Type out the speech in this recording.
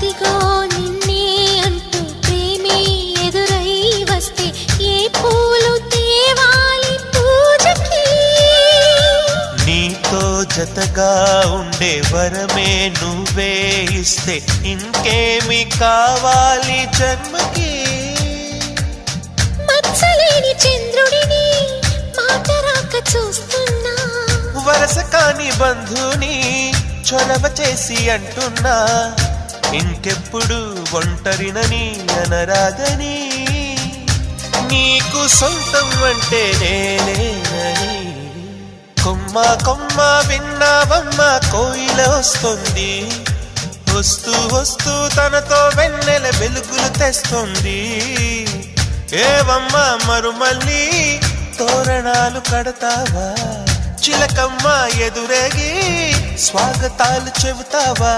అదిగో నిన్నే అంటూ ప్రేమే ఎదురై వస్తే ఏ పూలు తేవాలి పూజకి నీతో జతగా ఉండే వరమే నువ్వే ఇస్తే ఇంకేమి కావాలి జన్మకి మచ్చలేని చంద్రుడిని మాట రాక చూస్తున్నా వరస కాని బంధుని చొరవ చేసి అంటున్నా ఇంకెప్పుడు ఒంటరినని అనరాదని నీకు సొంతం అంటే నేనేనని కొమ్మ కొమ్మ విన్నావమ్మ కోయిల వస్తుంది వస్తూ వస్తూ తనతో వెన్నెల వెలుగులు తెస్తుంది ఏవమ్మ మరుమల్లి తోరణాలు కడతావా చిలకమ్మ ఎదురేగి స్వాగతాలు చెబుతావా